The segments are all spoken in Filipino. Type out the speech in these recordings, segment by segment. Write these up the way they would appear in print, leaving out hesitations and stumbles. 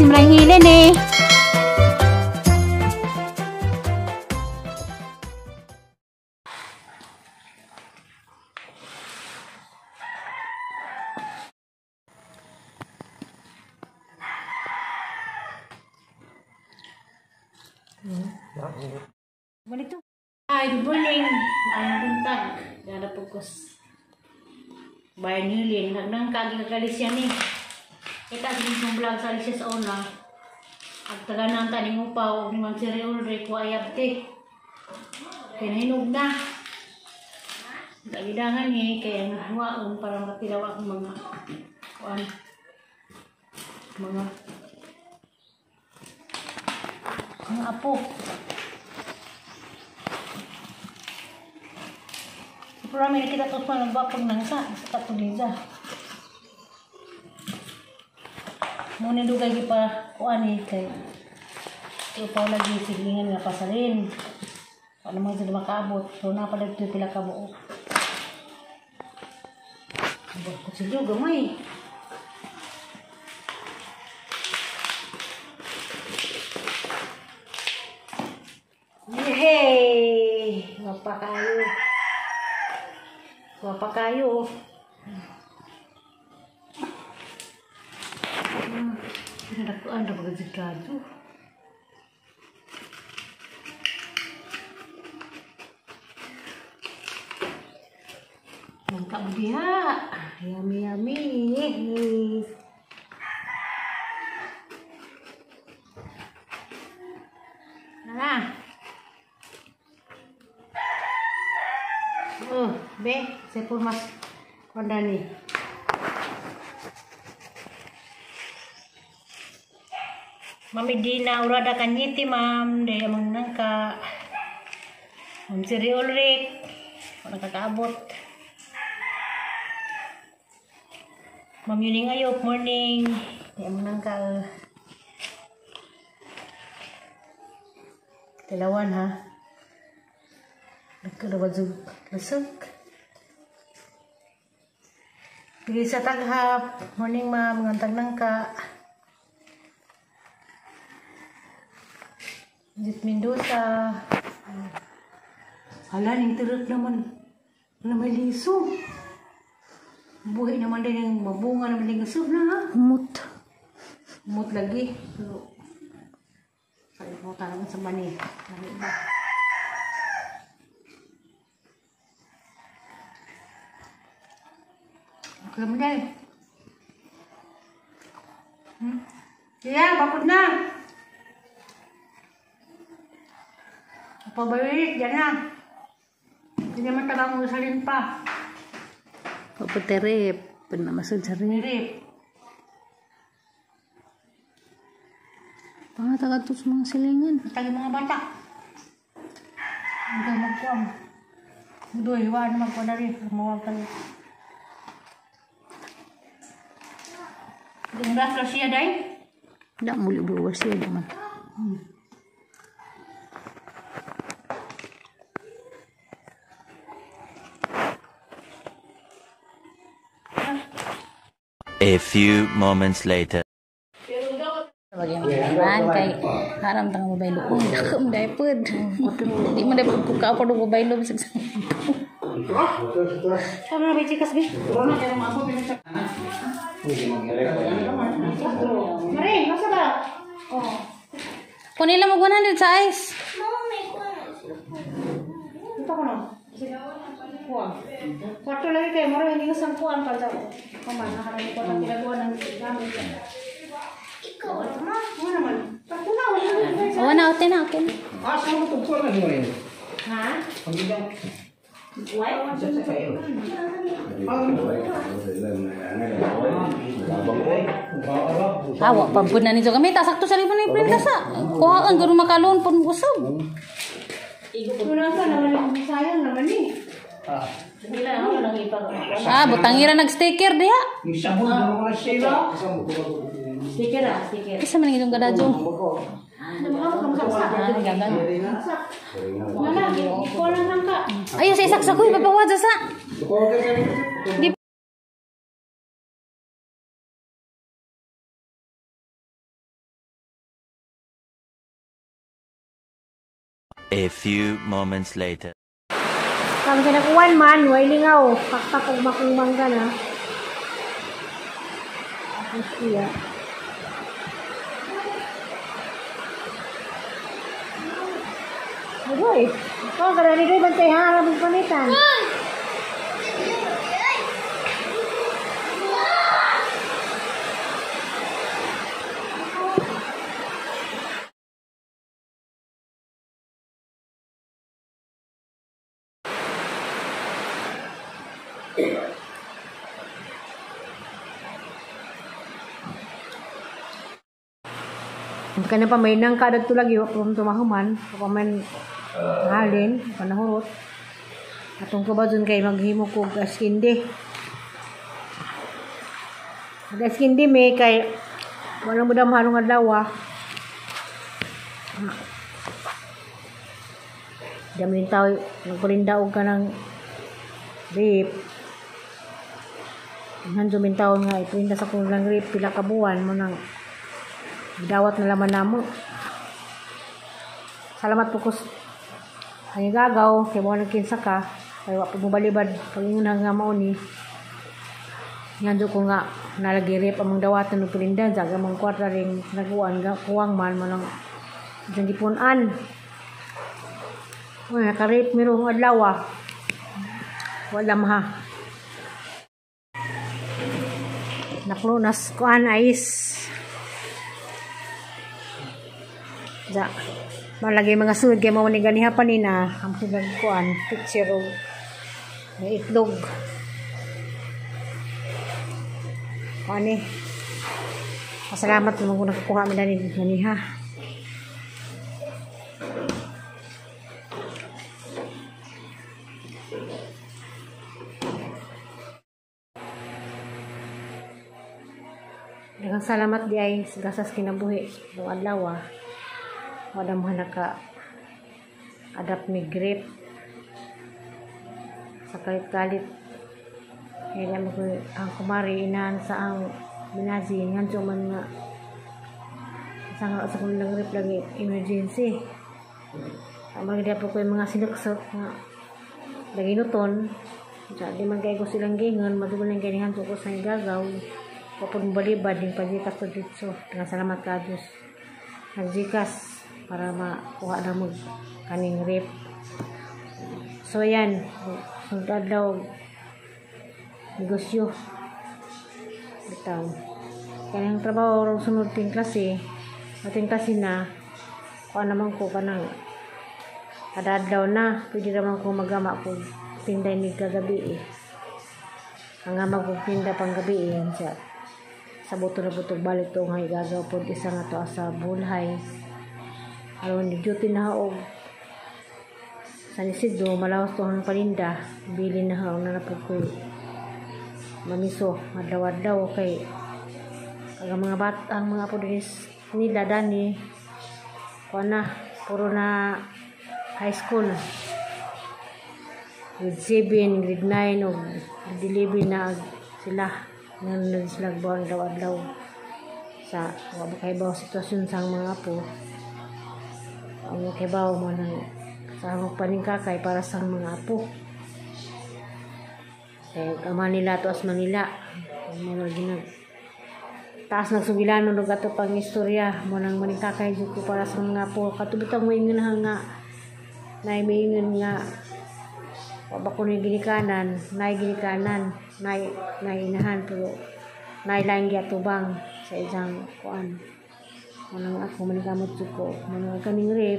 si Marang Helen eh. Ganito. Hi, good morning. Maayong buntag. Gada pugkos. Bayan Helen. Nagdang kagalis yan eh. Kita sa vlog sa Alicia sa una. At taganang taning upaw. Ni Mang Siri Ulrich. Wayabte. Kinahinog na. Dagidangan eh. Kaya nahawaon para matilaw ang mga apo. Pero may kita tos malambapag nang sa katuliza. Muna dugay di pa kuan eh kay upaw lagi siglingan nga pasalin. Ano man sila makaabot. So napalag ito pila ka buo. Abot ko sila gamay. Yehey! Wapa kayo. Wapa kayo. Pinadakuan na pagkasikado. Mantap dia. Yummy yummy. Nah. Be, saya pun mas kondani. Mami Dina urada kanyiti mam de amang nangka. Mam Siri Ulrich nakakaabot. Mam Yuning Ayop morning de amang nangka. Tilawan ha. Nagkadawadzog lasag. Pili sa taghap. Morning ma'am. Ngantag nangka. Jit Mendoza. Hala, ning turut naman. Wala may liso. Buhay naman din yung mabunga naman din gasog na ha. Umut. Umut lagi. Pero, kalimutan naman sa mani. Mani ba? Alam mo dahil. Iya, bakod na. Pabawirit, dyan na. Hindi naman tagang usalin pa. Papaterip. Panamasod sa rip. Rip. Pangatagad to sa mga silingan. Tagi mga bata. Hindi magkuang. Doy, hiwaan naman ko na rin. Mawag ka rin. Yung rastro siya, day? Tidak muli bawa siya naman. A few moments later. Bagaimana kay haram tang mobile ko. Nakam diaper. Di mo dapat buka apa do mobile lo bisa. Sama na becikas bi. Corona kaya mo ako pinasa. Mari, masa ba? Oh. Kunila mo 100 size. Ito ko na. Kuang. Kwarto lagi kayo maro hindi ko sang kuang pa daw. Kaman nakarami ko ng ginagawa ng gamit. Ikaw, ano naman? Patunaw na. Oh, na okay na, okay na. Ah, saan mo tugtog na mo rin? Ha? Pagiging Why? Awa, pampun na nito kami. Tasakto sa lipan ni Printasa. Kuhaan, gano'n makalon pun usap. Tunang ka naman yung sayang naman eh. Hindi na ako nang ipag. Butangira nag-sticker diha. yung sabon na mga sila. Sticker ah, sticker. Isa man itong kadadyo. Gagal. Wala, ikulang lang ka. Ayun, sa isaksa ko, ipapawadza sa. Di A few moments later. Kami kinakuan man, way lingaw. Pakpak og makumang ka na. Iya. Agoy. Ikaw, karani kayo bantay ha, alam mong panitan. Kana pa may nang kadad tulagi kung tumahuman, kung man halin, panahurot. Atong kabadon kay maghimo ko askindi. Askindi may kay wala mo dam halong adlaw. Damin taw nagpalinda og kanang rip. Nanjo min taw nga ipinda sa kulang rip pila ka buwan mo nang dawat na laman namo. Salamat po ko ay gagaw kay mo nagkinsa ka kay wa po balibad pangingon nga mao ni nganjo ko nga nalagirip among dawat ng pilindan sa among kwarta ring naguan ga kuwang man manang diyan gipunan. Oy nakarip mirong adlaw. Wala maha. Naklunas kuan ice. Ja, malagay mga sunod kay mao ni ganiha pa ni na ang pinagkuan picture og may itlog. Ani. Pasalamat naman kung nakakuha mi dani ganiha. Daghang salamat di ay gasas kinabuhi ng adlaw. Wala mo naka adapt ni grip sa kalit-kalit kaya mo ko ang kumari inahan sa ang binazi nganto man nga sa kung lang grip lagi emergency maganda po ko yung mga sinuksok nga lagi nuton di man kayo ko silang gingon madugulang ganihan ko sa igagaw kapag balibad yung pagjikas ko dito dengan salamat ka Diyos nagjikas para makuha na mo kaning rip. So yan, sunod daw negosyo. Bitaw. Kanang trabaho sunod ting klase, ating klase na kuha naman ko kanang kadadlaw na, pwede naman ko magama ko tinday ni kagabi eh. Ang ama ko tinda pang gabi eh. Sa buto na buto balik to nga igagaw po isa nga to sa bulhay. Aron ni duty na og sa Isidro malawas to ang palinda bili na haong na napugkoy mamiso adlaw-adlaw kay ang mga batang mga pulis nila dani kuana puro na high school grade 7 grade 9 og grade 11 na sila nang sila buwan adlaw-adlaw sa wa kay baw sitwasyon sang mga apo ang kibaw mo ng sa paningkakay para sa mga apo kaya Manila to as Manila mga ginag taas nagsugilanon og ato pang istorya mo nang maningkakay jud ko para sa mga apo katubutang mo ingon nga nay mingon nga wa ba ko ni ginikanan nay inahan pero nay lang gyatubang sa isang kuan manang ako manigamot ko manang kaning rip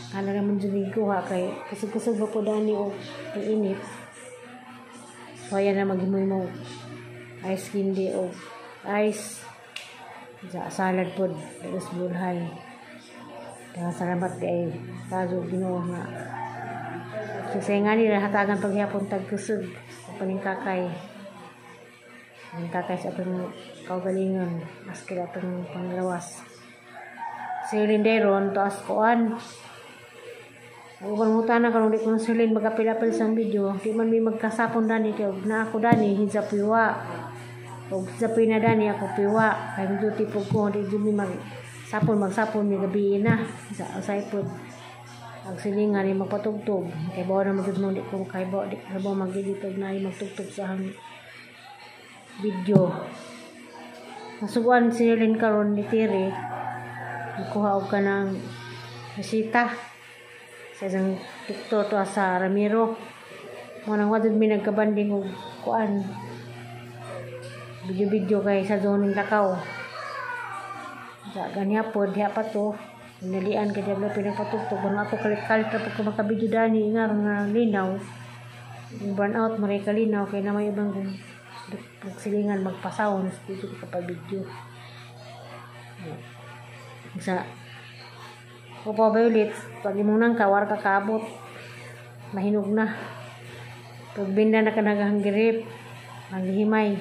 kana ra man jud kuha kay kusog-kusog ba po dani og init so ayan na maghimoy mo ice candy og ice sa salad pod dos bulhay kaya salamat kay tago Ginoo nga kasi nga nila hatagan paghapon tag kusog paningkakay sa atong kaugalingon maski atong panglawas silin deron taas kuan ang pangutan na karon di ko silin magapil-apil sang video di man may magkasapon dani kay na ako dani hinsa piwa og sa pina dani ako piwa kay medyo tipo ko di jud mi magsapon mi gabi na sa usay pod Ang silingan ay magpatugtog. Kay bawa na magiging mo, di ko kay bawa, di ko mag-editog na ay magtugtog sa video. Nasuguan si Helen karon ni Tiri. Nagkuha og ka ng resita sa isang tiktok to sa Ramiro. Manang wadud mi nagkabanding og kuan. Video kay sa zoning Lakaw. Sa ganya po, diha pa to. Nalian ka diablo pinagpatugtog. Kung ako kalit-kalit na pag makabidyo dani, nga linaw. Yung burnout, maray kalinaw. Kaya na may ibang silingan magpasawon. Dito ka pa video. Sa Opa Violet, pag imong nang kawar ka kabot. Mahinog na. Pag binda na ka nagahanggirip. Maghihimay.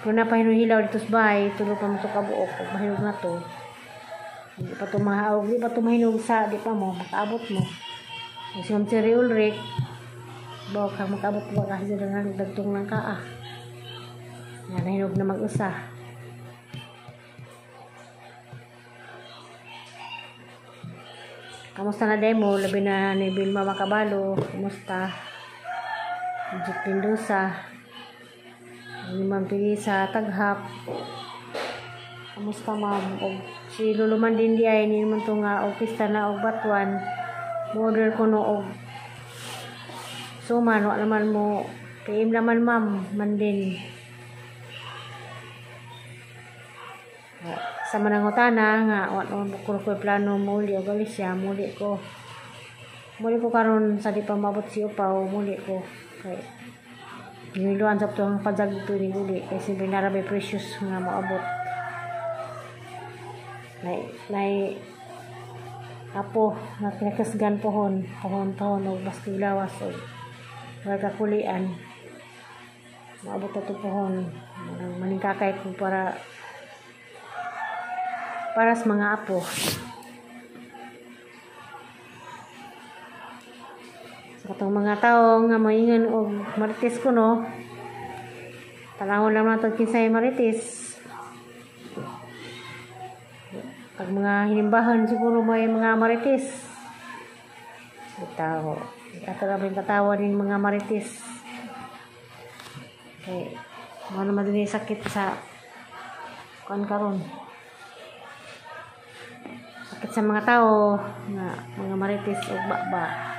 Kung napahinuhilaw dito sa bahay, tulog pa mo ito kabuok. Pag mahinog na to, hindi pa ito mahaog, hindi pa ito mahinog sa, di pa mo, makaabot mo. Kasi yung Cherry Ulrich, bawa ka makaabot mo kasi dito nagdagtong ng kaa. Yan, nahinog na mag-usa. Kamusta na demo? Labi na ni Vilma Macabalo. Kamusta? Jit Pindusa. Limang pili sa Taghap. Kamusta ma'am? Og si Luluman din di ay ni naman to nga og pista na og batuan. Order ko no og suman wa naman mo PM naman ma'am man din. Sa manangutana nga wa naman ko plano muli og alisya muli ko karon sa di pa mabot si Upaw muli ko kay niluan sa itong padzag ito ni Uli kasi binarabay precious nga maabot nay apo na kinakasgan pohon o basti lawas o kakulian maabot ito pohon maningkakay ko para sa mga apo katong mga tao nga moingon og marites ko no. Talangon lang nato kinsay marites. Pag mga hinimbahan siguro may mga marites. Bitaw. Ato ra bin katawa din mga marites. Okay. Mo naman din sakit sa kan karon. Sakit sa mga tao nga mga marites og baba.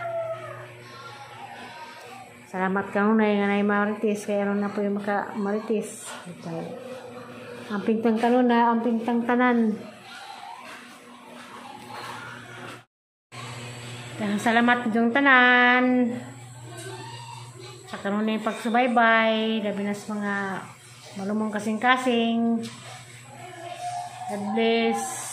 Salamat ka nung nga na marites kaya ron na po yung maka marites. Ang pintang kanuna, ang pintang tanan. Salamat yung tanan. Sa kanuna yung pagsubaybay. Labi na sa mga malumong kasing-kasing. God bless.